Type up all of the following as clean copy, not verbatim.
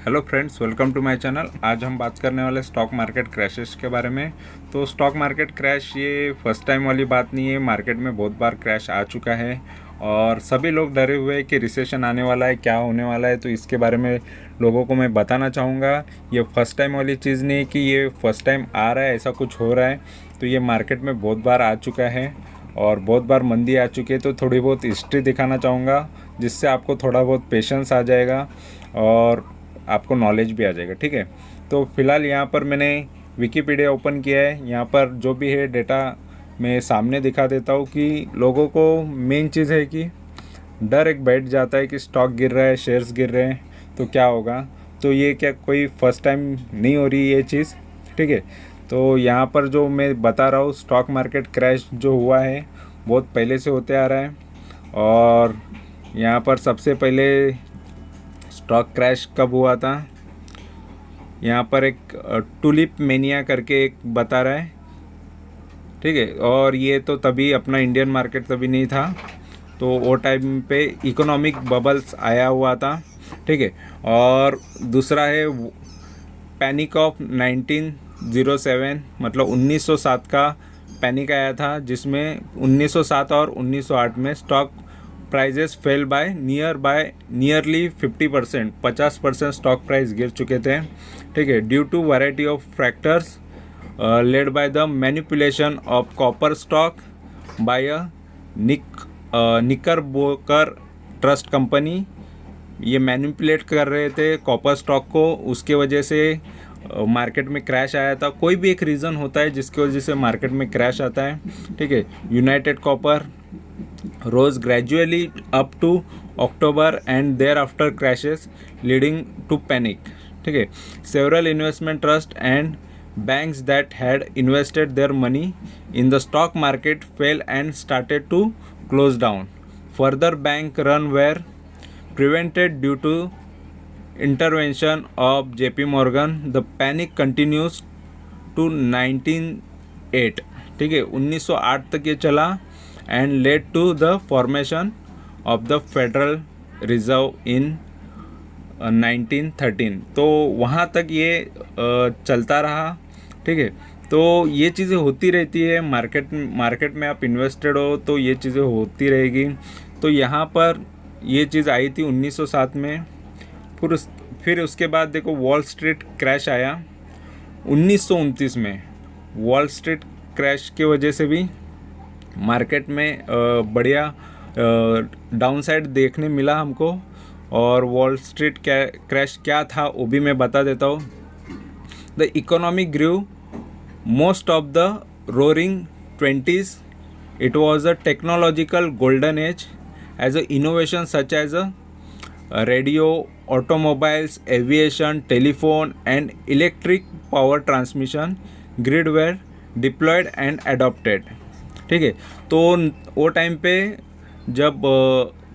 Hello friends, welcome to my channel. आज हम बात करने वाले स्टॉक मार्केट क्रैशेस के बारे में। तो स्टॉक मार्केट क्रैश ये फर्स्ट टाइम वाली बात नहीं है, मार्केट में बहुत बार क्रैश आ चुका है और सभी लोग डरे हुए हैं कि रिसेशन आने वाला है, क्या होने वाला है। तो इसके बारे में लोगों को मैं बताना चाहूँगा। ये फर्स्ट टाइम वाली चीज़ नहीं है कि ये फर्स्ट टाइम आ रहा है, ऐसा कुछ हो रहा है। तो ये मार्केट में बहुत बार आ चुका है और बहुत बार मंदी आ चुकी है। तो थोड़ी बहुत हिस्ट्री दिखाना चाहूँगा, जिससे आपको थोड़ा बहुत पेशेंस आ जाएगा और आपको नॉलेज भी आ जाएगा। ठीक है, तो फिलहाल यहाँ पर मैंने विकीपीडिया ओपन किया है। यहाँ पर जो भी है डेटा मैं सामने दिखा देता हूँ कि लोगों को मेन चीज़ है कि डर एक बैठ जाता है कि स्टॉक गिर रहा है, शेयर्स गिर रहे हैं तो क्या होगा। तो ये क्या कोई फर्स्ट टाइम नहीं हो रही ये चीज़। ठीक है, तो यहाँ पर जो मैं बता रहा हूँ, स्टॉक मार्केट क्रैश जो हुआ है बहुत पहले से होते आ रहा है। और यहाँ पर सबसे पहले स्टॉक क्रैश कब हुआ था, यहाँ पर एक टुलिप मेनिया करके एक बता रहा है। ठीक है, और ये तो तभी अपना इंडियन मार्केट तभी नहीं था, तो वो टाइम पे इकोनॉमिक बबल्स आया हुआ था। ठीक है, और दूसरा है पैनिक ऑफ 1907, मतलब 1907 का पैनिक आया था, जिसमें 1907 और 1908 में stock prices fell by nearly 50%, 50% stock price गिर चुके थे। ठीक है, due to variety of factors led by the manipulation of copper stock by a Knickerbocker trust company. ये मैनिपुलेट कर रहे थे कॉपर स्टॉक को, उसके वजह से मार्केट में क्रैश आया था। कोई भी एक रीज़न होता है जिसकी वजह से मार्केट में क्रैश आता है। ठीक है, United copper rose gradually up to October and thereafter crashes leading to panic. ठीक है, several investment trusts and banks that had invested their money in the stock market fell and started to close down. Further bank run were prevented due to intervention of JP Morgan. The panic continues to 1908. ठीक है, 1908 तक ये चला and led to the formation of the Federal Reserve in 1913. तो वहाँ तक ये चलता रहा। ठीक है, तो ये चीज़ें होती रहती है मार्केट में आप इन्वेस्टेड हो तो ये चीज़ें होती रहेगी। तो यहाँ पर ये चीज़ आई थी 1907 में। फिर उसके बाद देखो वॉल स्ट्रीट क्रैश आया 1929 में। वॉल स्ट्रीट क्रैश की वजह से भी मार्केट में बढ़िया डाउनसाइड देखने मिला हमको। और वॉल स्ट्रीट क्रैश क्या था वो भी मैं बता देता हूँ। The economy grew most of the roaring 20s. It was a technological golden age as a innovation such as a radio, automobiles, aviation, telephone and electric power transmission grid were deployed and adopted. ठीक है, तो वो time पे जब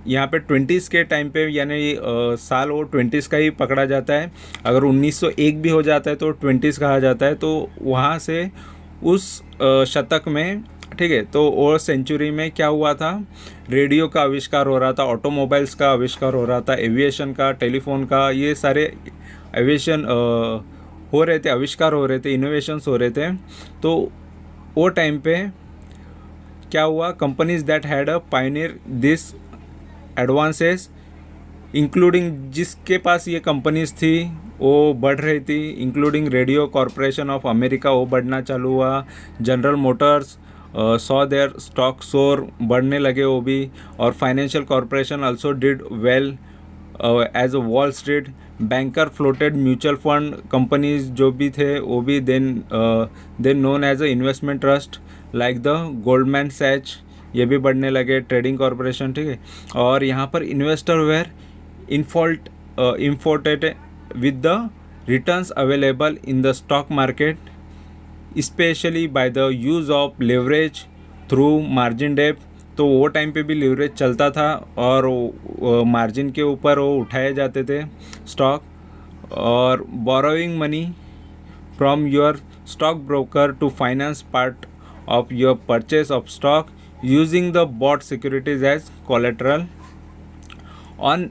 यहाँ पे 20s के time पे, यानी साल वो 20s का ही पकड़ा जाता है। अगर 1901 भी हो जाता है तो 20s कहा जाता है। तो वहाँ से उस शतक में, ठीक है, तो वो सेंचुरी में क्या हुआ था, रेडियो का आविष्कार हो रहा था, ऑटोमोबाइल्स का आविष्कार हो रहा था, एविएशन का, टेलीफोन का, ये सारे एविएशन हो रहे थे, आविष्कार हो रहे थे, इनोवेशंस हो रहे थे। तो वो टाइम पे क्या हुआ, companies that had a pioneer this advances, including जिसके पास ये कंपनीज थी वो बढ़ रही थी, including radio corporation of America, वो बढ़ना चालू हुआ। General Motors saw their stock soar, बढ़ने लगे वो भी। और financial corporation also did well as a Wall Street. Banker floated mutual fund companies जो भी थे वो भी then known as a investment trust like the Goldman Sachs, ये भी बढ़ने लगे। ट्रेडिंग कॉरपोरेशन, ठीक है। और यहाँ पर investor were informed with the returns available in the stock market, specially by the use of leverage through margin डेप्थ। तो वो टाइम पे भी लेवरेज चलता था और मार्जिन के ऊपर वो उठाए जाते थे स्टॉक। और borrowing money from your stock broker to finance part of your purchase of stock using the bought securities as collateral. On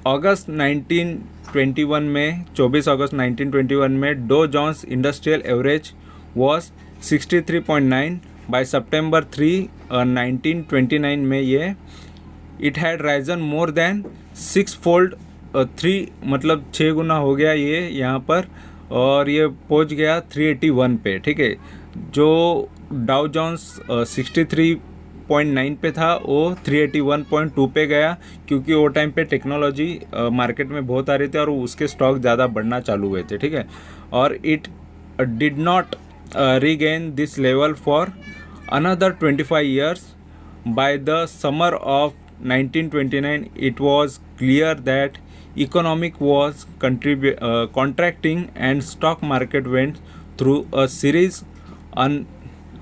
अगस्त 1921 में 24 अगस्त 1921 में Dow Jones industrial average was 63.9। By सितंबर 3 1929 में ये it had risen more than 6 fold 3 मतलब 6 गुना हो गया ये यहाँ पर, और ये पहुँच गया 381 पे। ठीक है, जो डाउ जोन्स 63.9 पे था वो 381.2 पे गया, क्योंकि वो टाइम पे टेक्नोलॉजी मार्केट में बहुत आ रही थी और उसके स्टॉक ज़्यादा बढ़ना चालू हुए थे। ठीक है, और it did not regain this level for another 25 years. By the summer of 1929, it was clear that economic was contracting and stock market went through a series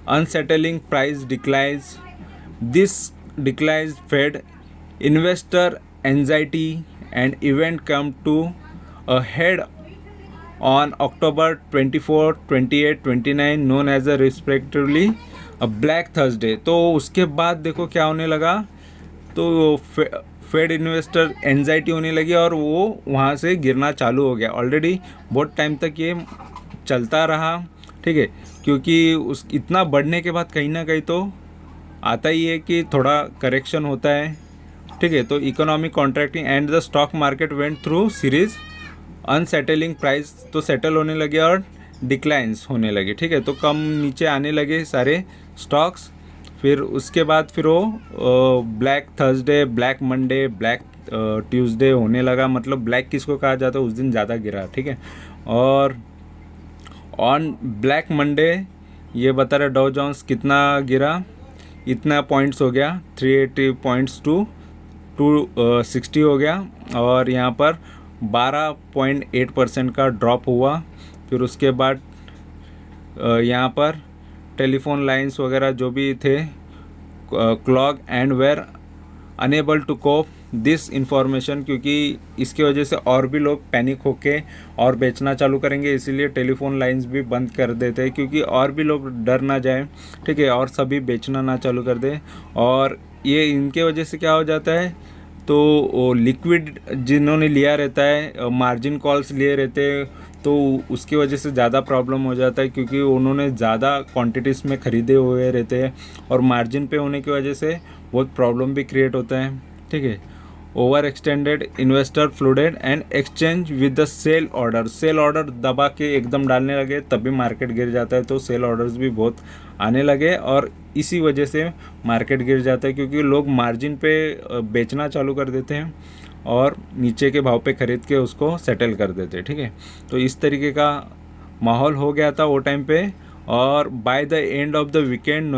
unsettling price declines. This declines fed investor anxiety and event come to a head on October 24, 28, 29 known as a respectively a Black Thursday। तो उसके बाद देखो क्या होने लगा, तो fade investor anxiety होने लगी और वो वहाँ से गिरना चालू हो गया। ऑलरेडी बहुत टाइम तक ये चलता रहा। ठीक है, क्योंकि उस इतना बढ़ने के बाद कहीं ना कहीं तो आता ही है कि थोड़ा करेक्शन होता है। ठीक है, तो economic contracting and the stock market went through series unsettling price, तो सेटल होने लगे और डिक्लाइंस होने लगे। ठीक है, तो कम नीचे आने लगे सारे स्टॉक्स। फिर उसके बाद फिर वो black Thursday, black Monday, black Tuesday होने लगा। मतलब ब्लैक किसको कहा जाता है, उस दिन ज़्यादा गिरा। ठीक है, और ऑन ब्लैक मंडे ये बता रहा डाउ जोन्स कितना गिरा, इतना पॉइंट्स हो गया, 380 पॉइंट्स टू 260 हो गया, और यहाँ पर 12.8% का ड्रॉप हुआ। फिर उसके बाद यहाँ पर टेलीफोन लाइंस वगैरह जो भी थे clog and were unable to cope this information, क्योंकि इसकी वजह से और भी लोग पैनिक होके और बेचना चालू करेंगे, इसीलिए टेलीफोन लाइंस भी बंद कर देते हैं, क्योंकि और भी लोग डर ना जाए। ठीक है, और सभी बेचना ना चालू कर दे। और ये इनके वजह से क्या हो जाता है, तो लिक्विड जिन्होंने लिया रहता है, मार्जिन कॉल्स लिए रहते हैं, तो उसकी वजह से ज़्यादा प्रॉब्लम हो जाता है, क्योंकि उन्होंने ज़्यादा क्वांटिटीज़ में ख़रीदे हुए रहते हैं और मार्जिन पे होने की वजह से बहुत प्रॉब्लम भी क्रिएट होता है। ठीक है, over extended investor flooded and exchange with the sell order दबा के एकदम डालने लगे, तभी मार्केट गिर जाता है। तो सेल ऑर्डर्स भी बहुत आने लगे और इसी वजह से मार्केट गिर जाता है, क्योंकि लोग मार्जिन पे बेचना चालू कर देते हैं और नीचे के भाव पे ख़रीद के उसको सेटल कर देते हैं। ठीक है, तो इस तरीके का माहौल हो गया था वो टाइम पे। और by the end of the weekend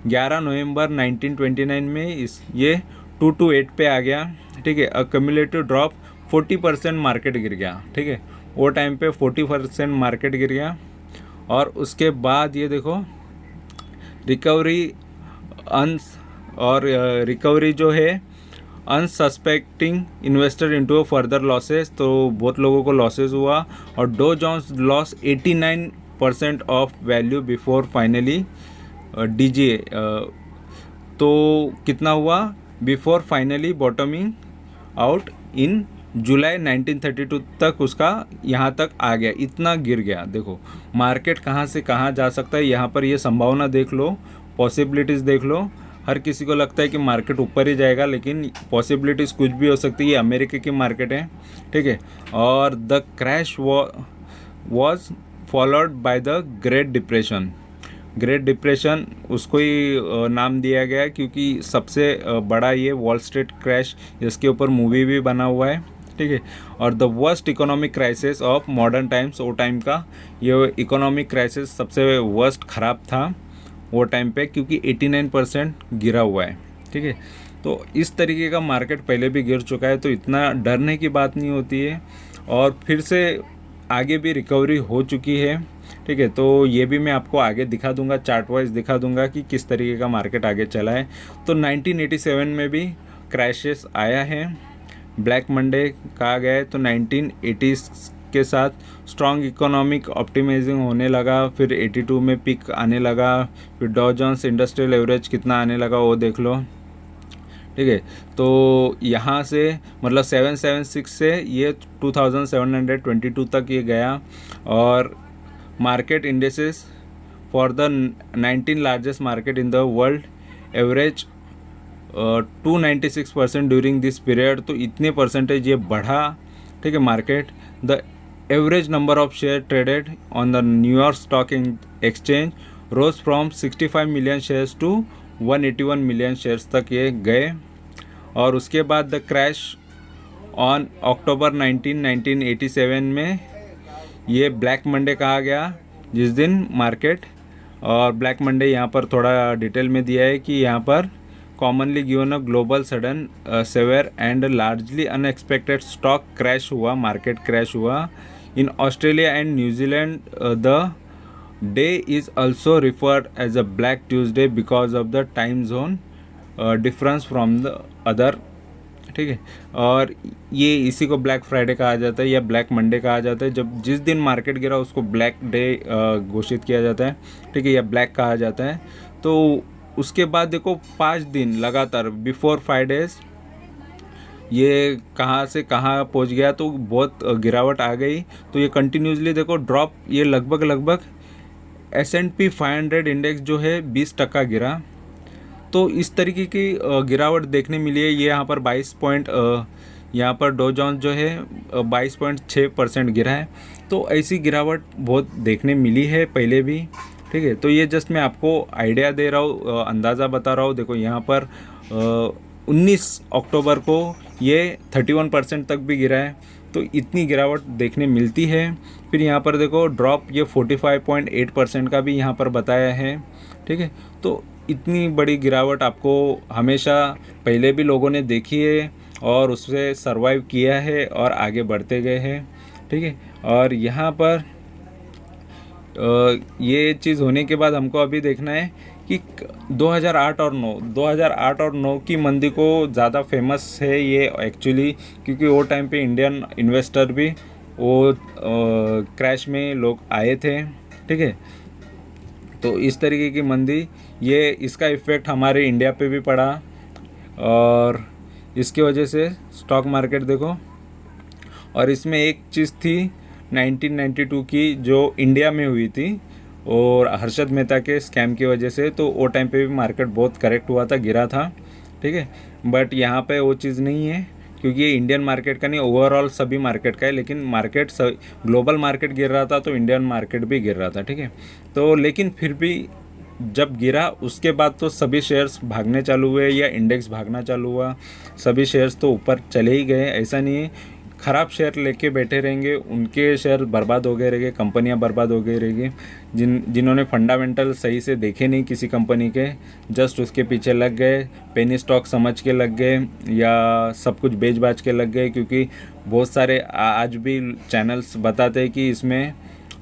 11 नवंबर 1929 में ये 228 पे आ गया। ठीक है, कम्युलेटिव ड्रॉप 40% मार्केट गिर गया। ठीक है, वो टाइम पे 40% मार्केट गिर गया। और उसके बाद ये देखो रिकवरी जो है unsuspecting investor into further losses, तो बहुत लोगों को लॉसेस हुआ। और Dow Jones loss 89% of value before finally DJA, तो कितना हुआ before finally bottoming out in July 1932 तक उसका यहाँ तक आ गया, इतना गिर गया। देखो मार्केट कहाँ से कहाँ जा सकता है, यहाँ पर ये संभावना देख लो, पॉसिबिलिटीज़ देख लो। हर किसी को लगता है कि मार्केट ऊपर ही जाएगा, लेकिन पॉसिबिलिटीज़ कुछ भी हो सकती है। ये अमेरिका की मार्केट है। ठीक है, और the crash was followed by the great depression. Great depression उसको ही नाम दिया गया, क्योंकि सबसे बड़ा ये वॉल स्ट्रीट क्रैश, इसके ऊपर मूवी भी बना हुआ है। ठीक है, और the worst economic crisis of modern times, वो टाइम का ये इकोनॉमिक क्राइसिस सबसे वर्स्ट ख़राब था वो टाइम पे, क्योंकि 89% गिरा हुआ है। ठीक है, तो इस तरीके का मार्केट पहले भी गिर चुका है, तो इतना डरने की बात नहीं होती है। और फिर से आगे भी रिकवरी हो चुकी है। ठीक है, तो ये भी मैं आपको आगे दिखा दूंगा, चार्ट वाइज दिखा दूंगा कि किस तरीके का मार्केट आगे चला है। तो 1987 में भी क्रैशेस आया है, ब्लैक मंडे कहा गया है। तो 1980 के साथ स्ट्रॉन्ग इकोनॉमिक ऑप्टिमाइजिंग होने लगा, फिर 82 में पिक आने लगा, फिर डॉ जोन्स इंडस्ट्रियल एवरेज कितना आने लगा वो देख लो। ठीक है। तो यहाँ से मतलब 776 से ये 2722 तक ये गया। और market indexes for the 19 largest market in the world average 296% during this period. तो इतने परसेंटेज ये बढ़ा, ठीक है, market. The average number of share traded on the New York stock exchange rose from 65 million shares to 181 million shares तक ये गए। और उसके बाद द क्रैश ऑन अक्टूबर 1987 में ये ब्लैक मंडे कहा गया, जिस दिन मार्केट, और ब्लैक मंडे यहाँ पर थोड़ा डिटेल में दिया है कि यहाँ पर commonly given a global sudden severe and largely unexpected stock crash हुआ, मार्केट क्रैश हुआ in Australia and New Zealand. The day is also referred as a black Tuesday because of the time zone difference from the other, ठीक है। और ये इसी को black Friday कहा जाता है या ब्लैक मंडे कहा जाता है। जब जिस दिन मार्केट गिरा उसको ब्लैक डे घोषित किया जाता है, ठीक है, या ब्लैक कहा जाता है। तो उसके बाद देखो 5 दिन लगातार बिफोर 5 डेज ये कहाँ से कहाँ पहुँच गया, तो बहुत गिरावट आ गई। तो ये कंटिन्यूसली देखो ड्रॉप, ये लगभग S&P 500 इंडेक्स जो है 20% गिरा। तो इस तरीके की गिरावट देखने मिली है। ये यहाँ पर 22 पॉइंट, यहाँ पर डो जोन्स जो है 22.6% गिरा है। तो ऐसी गिरावट बहुत देखने मिली है पहले भी, ठीक है। तो ये जस्ट मैं आपको आइडिया दे रहा हूँ, अंदाज़ा बता रहा हूँ। देखो यहाँ पर 19 अक्टूबर को ये 31% तक भी गिरा है। तो इतनी गिरावट देखने मिलती है। फिर यहाँ पर देखो ड्रॉप ये 45.8% का भी यहाँ पर बताया है, ठीक है। तो इतनी बड़ी गिरावट आपको हमेशा पहले भी लोगों ने देखी है और उससे सरवाइव किया है और आगे बढ़ते गए हैं, ठीक है। और यहाँ पर ये चीज़ होने के बाद हमको अभी देखना है कि 2008 और 9 की मंदी को ज़्यादा फेमस है ये एक्चुअली, क्योंकि वो टाइम पे इंडियन इन्वेस्टर भी वो क्रैश में लोग आए थे, ठीक है। तो इस तरीके की मंदी, ये इसका इफ़ेक्ट हमारे इंडिया पे भी पड़ा और इसकी वजह से स्टॉक मार्केट देखो। और इसमें एक चीज़ थी 1992 की जो इंडिया में हुई थी और हर्षद मेहता के स्कैम की वजह से। तो वो टाइम पे भी मार्केट बहुत करेक्ट हुआ था, गिरा था, ठीक है। बट यहाँ पे वो चीज़ नहीं है, क्योंकि ये इंडियन मार्केट का नहीं, ओवरऑल सभी मार्केट का है। लेकिन मार्केट ग्लोबल मार्केट गिर रहा था तो इंडियन मार्केट भी गिर रहा था, ठीक है। तो लेकिन फिर भी जब गिरा उसके बाद तो सभी शेयर्स भागने चालू हुए या इंडेक्स भागना चालू हुआ, सभी शेयर्स तो ऊपर चले ही गए। ऐसा नहीं है ख़राब शेयर लेके बैठे रहेंगे उनके शेयर बर्बाद हो गए रहेंगे, कंपनियां बर्बाद हो गई रहेंगी। जिन्होंने फंडामेंटल सही से देखे नहीं किसी कंपनी के, जस्ट उसके पीछे लग गए, पेनी स्टॉक समझ के लग गए या सब कुछ बेच बाच के लग गए। क्योंकि बहुत सारे आज भी चैनल्स बताते हैं कि इसमें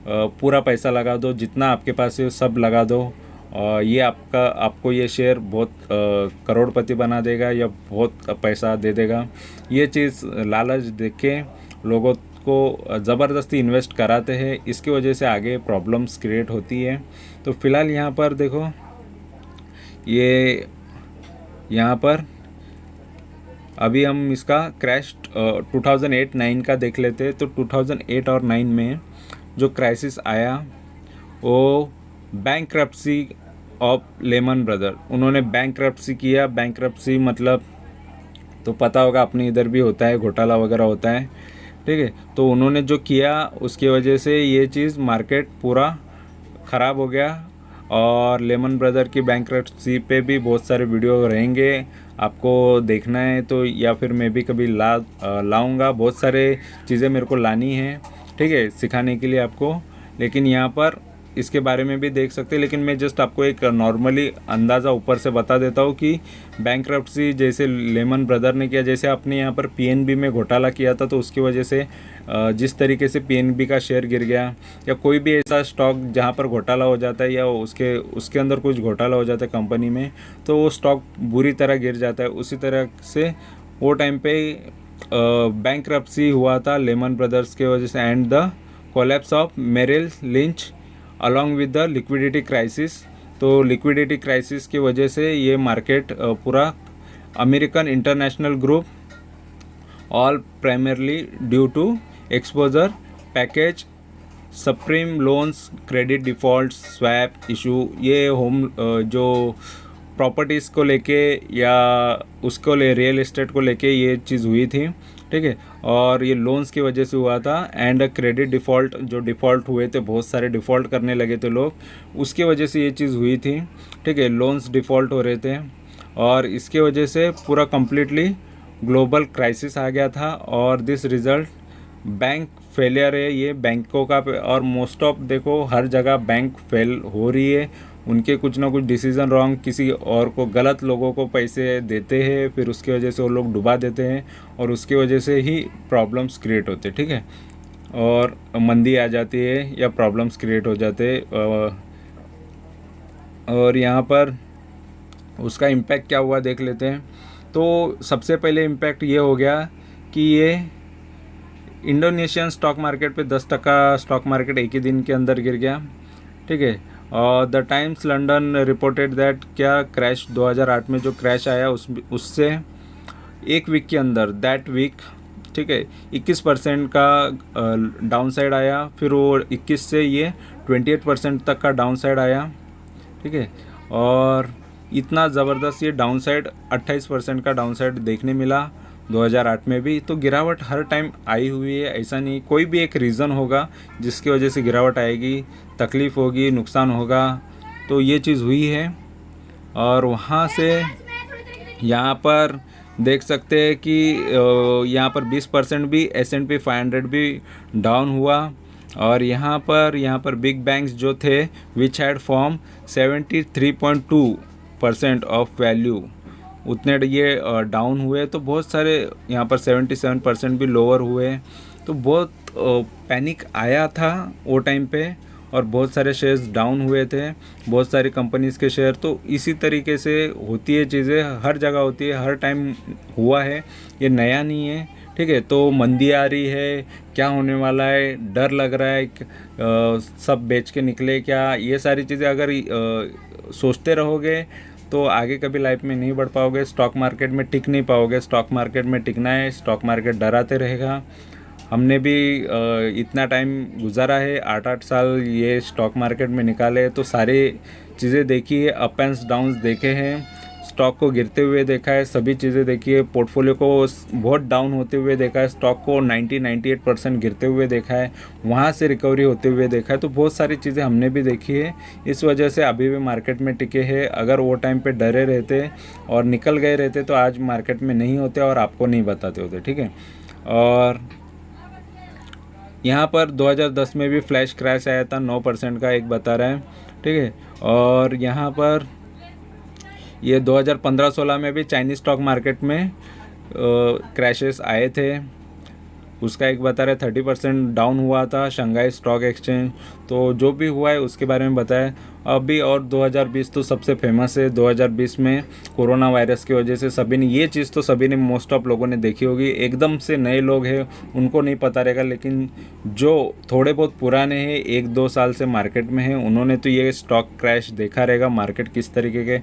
पूरा पैसा लगा दो, जितना आपके पास है सब लगा दो, ये आपको ये शेयर बहुत करोड़पति बना देगा या बहुत पैसा दे देगा। ये चीज़ लालच देख के लोगों को ज़बरदस्ती इन्वेस्ट कराते हैं, इसकी वजह से आगे प्रॉब्लम्स क्रिएट होती है। तो फिलहाल यहाँ पर देखो, ये यहाँ पर अभी हम इसका क्रैश 2008-9 का देख लेते हैं। तो 2008 और 9 में जो क्राइसिस आया वो बैंक्रप्सी ऑफ लेमन ब्रदर, उन्होंने बैंक्रप्सी किया। बैंक्रप्सी मतलब तो पता होगा, अपने इधर भी होता है, घोटाला वगैरह होता है, ठीक है। तो उन्होंने जो किया उसकी वजह से ये चीज़ मार्केट पूरा ख़राब हो गया। और लेमन ब्रदर की बैंक्रप्सी पे भी बहुत सारे वीडियो रहेंगे, आपको देखना है तो, या फिर मैं भी कभी लाऊंगा। बहुत सारे चीज़ें मेरे को लानी है, ठीक है, सिखाने के लिए आपको। लेकिन यहाँ पर इसके बारे में भी देख सकते हैं, लेकिन मैं जस्ट आपको एक नॉर्मली अंदाज़ा ऊपर से बता देता हूँ कि बैंक्रप्सी जैसे लेमन ब्रदर ने किया, जैसे आपने यहाँ पर पीएनबी में घोटाला किया था, तो उसकी वजह से जिस तरीके से पीएनबी का शेयर गिर गया, या कोई भी ऐसा स्टॉक जहाँ पर घोटाला हो जाता है या उसके अंदर कुछ घोटाला हो जाता है कंपनी में, तो वो स्टॉक बुरी तरह गिर जाता है। उसी तरह से वो टाइम पे बैंक्रप्सी हुआ था लेमन ब्रदर्स के वजह से, and the collapse of Merrill Lynch along with the liquidity crisis. तो लिक्विडिटी क्राइसिस की वजह से ये मार्केट पूरा American International Group, all primarily due to exposure package, subprime loans, credit default, swap issue. ये होम जो प्रॉपर्टीज़ को लेके या उसको रियल एस्टेट को लेके ये चीज़ हुई थी, ठीक है। और ये लोन्स की वजह से हुआ था। एंड क्रेडिट डिफ़ॉल्ट, जो डिफ़ॉल्ट हुए थे, बहुत सारे डिफ़ॉल्ट करने लगे थे लोग, उसकी वजह से ये चीज़ हुई थी, ठीक है। लोन्स डिफ़ॉल्ट हो रहे थे और इसके वजह से पूरा कम्प्लीटली ग्लोबल क्राइसिस आ गया था। और दिस रिज़ल्ट बैंक फेलियर है ये बैंकों का। और मोस्ट ऑफ देखो हर जगह बैंक फेल हो रही है, उनके कुछ ना कुछ डिसीज़न रॉन्ग, किसी और को गलत लोगों को पैसे देते हैं, फिर उसकी वजह से वो लोग डुबा देते हैं और उसकी वजह से ही प्रॉब्लम्स क्रिएट होते, ठीक है। और मंदी आ जाती है या प्रॉब्लम्स क्रिएट हो जाते। और यहाँ पर उसका इम्पैक्ट क्या हुआ देख लेते हैं। तो सबसे पहले इम्पैक्ट ये हो गया कि ये इंडोनेशियन स्टॉक मार्केट पे 10% स्टॉक मार्केट एक ही दिन के अंदर गिर गया, ठीक है। और the times London reported that क्या क्रैश 2008 में जो क्रैश आया उससे एक वीक के अंदर, दैट वीक, ठीक है, 21% का डाउनसाइड आया। फिर वो 21 से ये 28% तक का डाउनसाइड आया, ठीक है। और इतना ज़बरदस्त ये डाउनसाइड 28% का डाउनसाइड देखने मिला 2008 में भी। तो गिरावट हर टाइम आई हुई है, ऐसा नहीं, कोई भी एक रीज़न होगा जिसकी वजह से गिरावट आएगी, तकलीफ़ होगी, नुकसान होगा, तो ये चीज़ हुई है। और वहाँ से यहाँ पर देख सकते हैं कि यहाँ पर 20% भी S&P 500 भी डाउन हुआ। और यहाँ पर बिग बैंक्स जो थे which had form 73.2% of value, उतने ये डाउन हुए। तो बहुत सारे यहाँ पर 77% भी लोअर हुए। तो बहुत पैनिक आया था वो टाइम पे और बहुत सारे शेयर्स डाउन हुए थे, बहुत सारी कंपनीज़ के शेयर। तो इसी तरीके से होती है चीज़ें, हर जगह होती है, हर टाइम हुआ है, ये नया नहीं है, ठीक है। तो मंदी आ रही है, क्या होने वाला है, डर लग रहा है, सब बेच के निकले क्या, ये सारी चीज़ें अगर सोचते रहोगे तो आगे कभी लाइफ में नहीं बढ़ पाओगे, स्टॉक मार्केट में टिक नहीं पाओगे। स्टॉक मार्केट में टिकना है, स्टॉक मार्केट डराते रहेगा। हमने भी इतना टाइम गुजारा है, 8-8 साल ये स्टॉक मार्केट में निकाले, तो सारी चीज़ें देखी है, अप एंड डाउन्स देखे हैं, स्टॉक को गिरते हुए देखा है, सभी चीज़ें देखी है, पोर्टफोलियो को बहुत डाउन होते हुए देखा है, स्टॉक को 90-98% गिरते हुए देखा है, वहाँ से रिकवरी होते हुए देखा है। तो बहुत सारी चीज़ें हमने भी देखी है, इस वजह से अभी भी मार्केट में टिके हैं। अगर वो टाइम पे डरे रहते और निकल गए रहते तो आज मार्केट में नहीं होते और आपको नहीं बताते होते, ठीक है। और यहाँ पर 2010 में भी फ्लैश क्रैश आया था 9% का, एक बता रहा है, ठीक है। और यहाँ पर ये 2015-16 में भी चाइनीज़ स्टॉक मार्केट में क्रैशेस आए थे, उसका एक बता रहे 30% डाउन हुआ था शंघाई स्टॉक एक्सचेंज। तो जो भी हुआ है उसके बारे में बताया अभी। और 2020 तो सबसे फेमस है, 2020 में कोरोना वायरस की वजह से सभी ने ये चीज़, तो सभी ने मोस्ट ऑफ लोगों ने देखी होगी। एकदम से नए लोग हैं उनको नहीं पता रहेगा, लेकिन जो थोड़े बहुत पुराने हैं 1-2 साल से मार्केट में हैं उन्होंने तो ये स्टॉक क्रैश देखा रहेगा, मार्केट किस तरीके के।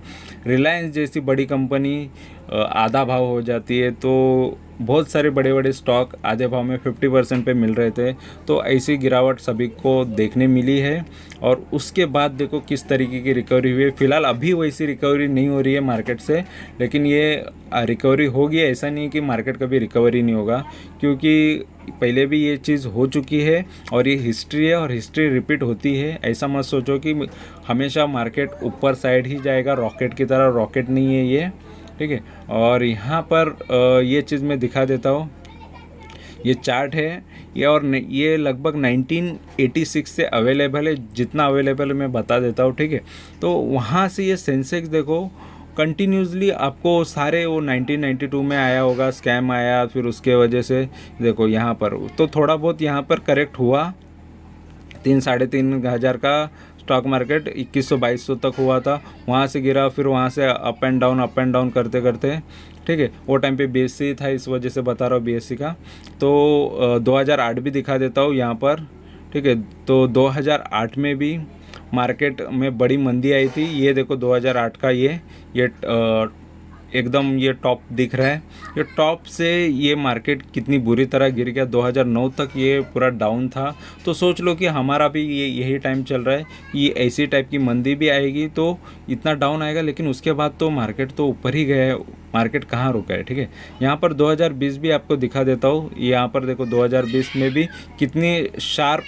रिलायंस जैसी बड़ी कंपनी आधा भाव हो जाती है, तो बहुत सारे बड़े बड़े स्टॉक आधे भाव में 50% पे मिल रहे थे। तो ऐसी गिरावट सभी को देखने मिली है। और उसके बाद देखो किस तरीके की रिकवरी हुई है। फिलहाल अभी वैसी रिकवरी नहीं हो रही है मार्केट से, लेकिन ये रिकवरी होगी, ऐसा नहीं कि मार्केट कभी रिकवरी नहीं होगा, क्योंकि पहले भी ये चीज़ हो चुकी है और ये हिस्ट्री है और हिस्ट्री रिपीट होती है। ऐसा मत सोचो कि हमेशा मार्केट ऊपर साइड ही जाएगा, रॉकेट की तरह, रॉकेट नहीं है ये, ठीक है। और यहाँ पर ये चीज़ मैं दिखा देता हूँ, ये चार्ट है ये, और ये लगभग 1986 से अवेलेबल है, जितना अवेलेबल मैं बता देता हूँ, ठीक है। तो वहाँ से ये सेंसेक्स देखो कंटिन्यूसली आपको सारे, वो 1992 में आया होगा, स्कैम आया, फिर उसके वजह से देखो यहाँ पर तो थोड़ा बहुत यहाँ पर करेक्ट हुआ, 3-3.5 हज़ार का स्टॉक मार्केट 2100-2200 तक हुआ था, वहाँ से गिरा, फिर वहाँ से अप एंड डाउन करते करते, ठीक है। वो टाइम पे BSE था, इस वजह से बता रहा हूँ BSE का। तो 2008 भी दिखा देता हूँ यहाँ पर, ठीक है। तो 2008 में भी मार्केट में बड़ी मंदी आई थी, ये देखो 2008 का ये एकदम ये टॉप दिख रहा है। ये टॉप से ये मार्केट कितनी बुरी तरह गिर गया, 2009 तक ये पूरा डाउन था। तो सोच लो कि हमारा भी यही टाइम चल रहा है, ये ऐसी टाइप की मंदी भी आएगी तो इतना डाउन आएगा, लेकिन उसके बाद तो मार्केट तो ऊपर ही गया है, मार्केट कहाँ रुका है। ठीक है, यहाँ पर 2020 भी आपको दिखा देता हूँ। यहाँ पर देखो 2020 में भी कितनी शार्प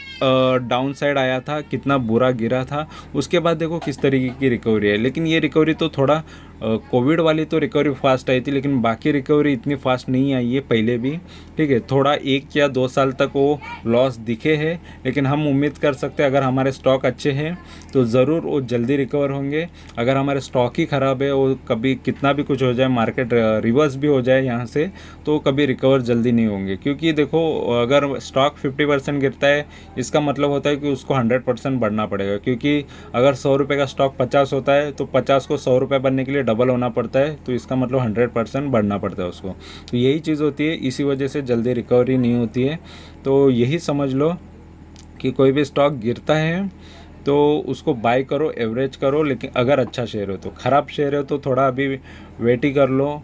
डाउन साइड आया था, कितना बुरा गिरा था। उसके बाद देखो किस तरीके की रिकवरी है, लेकिन ये रिकवरी तो थोड़ा कोविड वाली तो रिकवरी फास्ट आई थी, लेकिन बाकी रिकवरी इतनी फास्ट नहीं आई है पहले भी। ठीक है, थोड़ा 1 या 2 साल तक वो लॉस दिखे हैं, लेकिन हम उम्मीद कर सकते हैं अगर हमारे स्टॉक अच्छे हैं तो ज़रूर वो जल्दी रिकवर होंगे। अगर हमारे स्टॉक ही ख़राब है, वो कभी कितना भी कुछ हो जाए, मार्केट रिवर्स भी हो जाए यहाँ से, तो कभी रिकवर जल्दी नहीं होंगे। क्योंकि देखो अगर स्टॉक 50% गिरता है, इसका मतलब होता है कि उसको 100% बढ़ना पड़ेगा। क्योंकि अगर 100 रुपये का स्टॉक 50 होता है तो 50 को 100 रुपये बनने के लिए डबल होना पड़ता है, तो इसका मतलब 100% बढ़ना पड़ता है उसको। तो यही चीज़ होती है, इसी वजह से जल्दी रिकवरी नहीं होती है। तो यही समझ लो कि कोई भी स्टॉक गिरता है तो उसको बाय करो, एवरेज करो, लेकिन अगर अच्छा शेयर हो तो। ख़राब शेयर हो तो थोड़ा अभी वेट ही कर लो,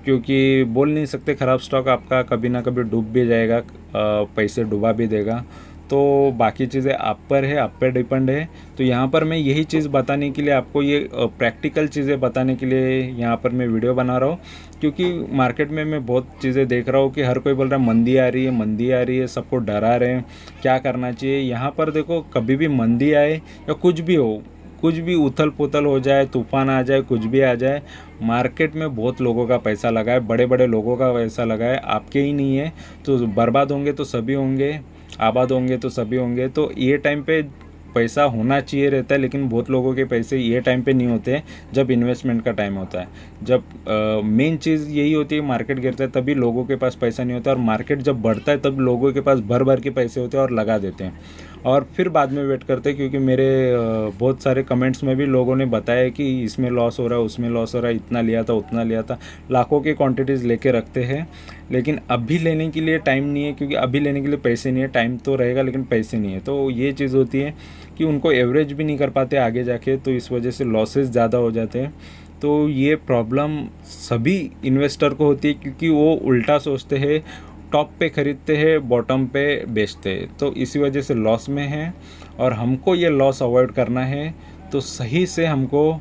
क्योंकि बोल नहीं सकते, ख़राब स्टॉक आपका कभी ना कभी डूब भी जाएगा, पैसे डुबा भी देगा। तो बाकी चीज़ें आप पर है, आप पर डिपेंड है। तो यहाँ पर मैं यही चीज़ बताने के लिए, आपको ये प्रैक्टिकल चीज़ें बताने के लिए यहाँ पर मैं वीडियो बना रहा हूँ। क्योंकि मार्केट में मैं बहुत चीज़ें देख रहा हूँ कि हर कोई बोल रहा है मंदी आ रही है, मंदी आ रही है, सबको डरा रहे हैं, क्या करना चाहिए। यहाँ पर देखो कभी भी मंदी आए या कुछ भी हो, कुछ भी उथल पुथल हो जाए, तूफान आ जाए, कुछ भी आ जाए, मार्केट में बहुत लोगों का पैसा लगा है, बड़े बड़े लोगों का पैसा लगा है, आपके ही नहीं है। तो बर्बाद होंगे तो सभी होंगे, आबाद होंगे तो सभी होंगे। तो ये टाइम पे पैसा होना चाहिए रहता है, लेकिन बहुत लोगों के पैसे ये टाइम पे नहीं होते हैं जब इन्वेस्टमेंट का टाइम होता है। जब मेन चीज़ यही होती है, मार्केट गिरता है तभी लोगों के पास पैसा नहीं होता, और मार्केट जब बढ़ता है तब लोगों के पास भर भर के पैसे होते हैं और लगा देते हैं, और फिर बाद में वेट करते हैं। क्योंकि मेरे बहुत सारे कमेंट्स में भी लोगों ने बताया कि इसमें लॉस हो रहा है, उसमें लॉस हो रहा है, इतना लिया था, उतना लिया था, लाखों की क्वांटिटीज़ लेके रखते हैं, लेकिन अभी लेने के लिए टाइम नहीं है। क्योंकि अभी लेने के लिए पैसे नहीं है, टाइम तो रहेगा लेकिन पैसे नहीं है। तो ये चीज़ होती है कि उनको एवरेज भी नहीं कर पाते आगे जाके, तो इस वजह से लॉसेस ज़्यादा हो जाते हैं। तो ये प्रॉब्लम सभी इन्वेस्टर को होती है, क्योंकि वो उल्टा सोचते हैं, टॉप पे ख़रीदते हैं, बॉटम पे बेचते हैं, तो इसी वजह से लॉस में है। और हमको ये लॉस अवॉइड करना है तो सही से हमको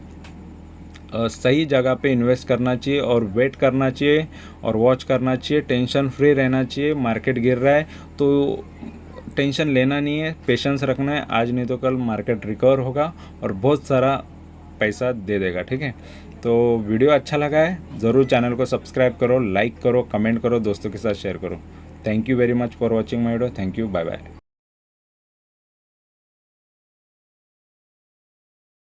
सही जगह पे इन्वेस्ट करना चाहिए, और वेट करना चाहिए, और वॉच करना चाहिए, टेंशन फ्री रहना चाहिए। मार्केट गिर रहा है तो टेंशन लेना नहीं है, पेशेंस रखना है, आज नहीं तो कल मार्केट रिकवर होगा और बहुत सारा पैसा दे देगा। ठीक है, तो वीडियो अच्छा लगा है ज़रूर चैनल को सब्सक्राइब करो, लाइक करो, कमेंट करो, दोस्तों के साथ शेयर करो। Thank you very much for watching my video. Thank you, bye bye.